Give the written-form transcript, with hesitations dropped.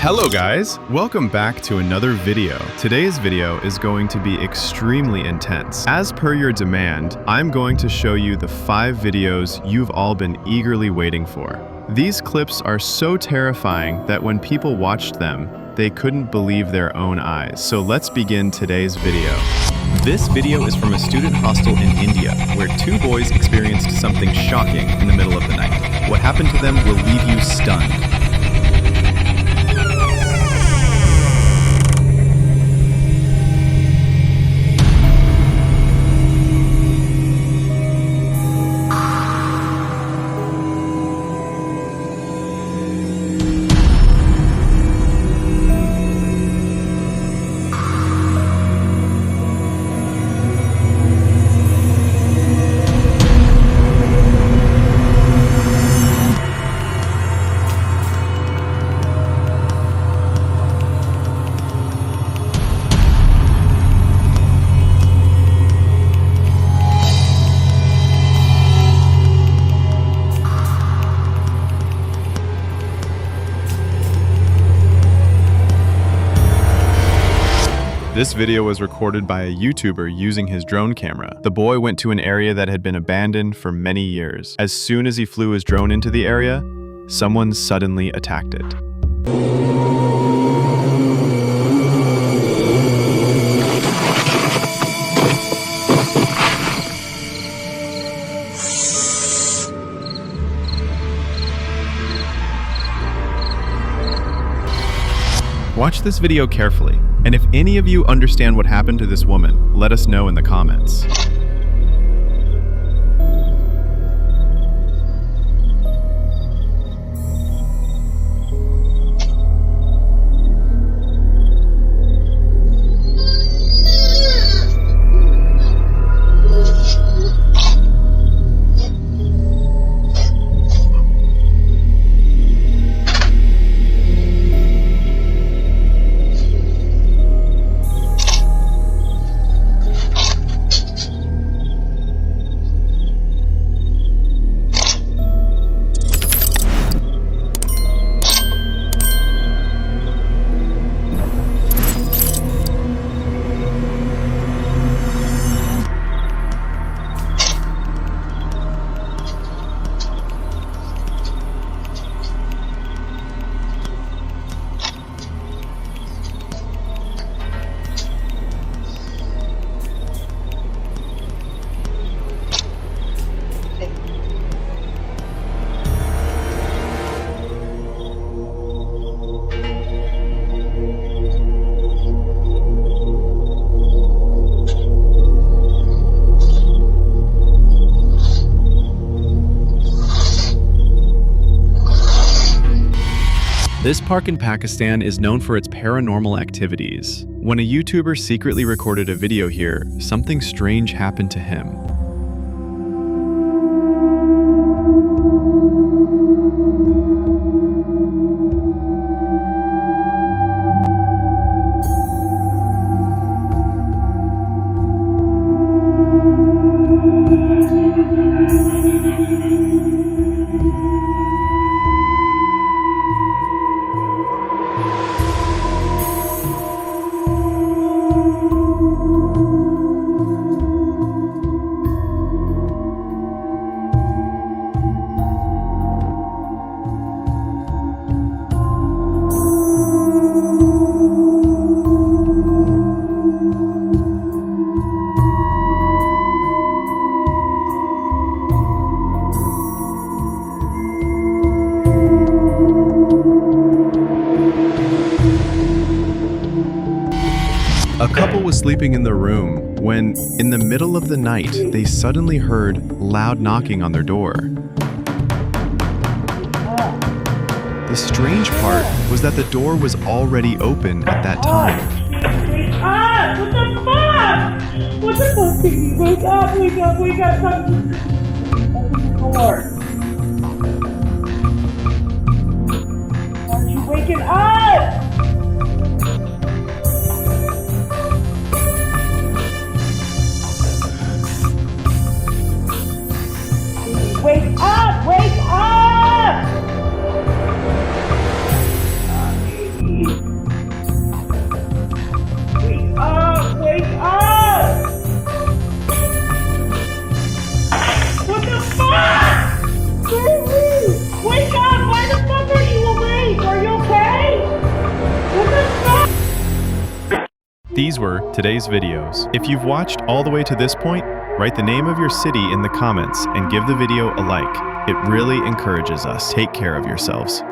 Hello guys, welcome back to another video. Today's video is going to be extremely intense. As per your demand, I'm going to show you the 5 videos you've all been eagerly waiting for. These clips are so terrifying that when people watched them, they couldn't believe their own eyes. So let's begin today's video. This video is from a student hostel in India, where 2 boys experienced something shocking in the middle of the night. What happened to them will leave you stunned. This video was recorded by a YouTuber using his drone camera. The boy went to an area that had been abandoned for many years. As soon as he flew his drone into the area, someone suddenly attacked it. Watch this video carefully, and if any of you understand what happened to this woman, let us know in the comments. This park in Pakistan is known for its paranormal activities. When a YouTuber secretly recorded a video here, something strange happened to him. A couple was sleeping in the room when, in the middle of the night, they suddenly heard loud knocking on their door. The strange part was that the door was already open at that time. Wake up! What the fuck? What the fuck, Piggy? Wake up, wake up, wake up, come. Open the door. Aren't you waking up? Wake up! Wake up! These were today's videos. If you've watched all the way to this point, write the name of your city in the comments and give the video a like. It really encourages us. Take care of yourselves.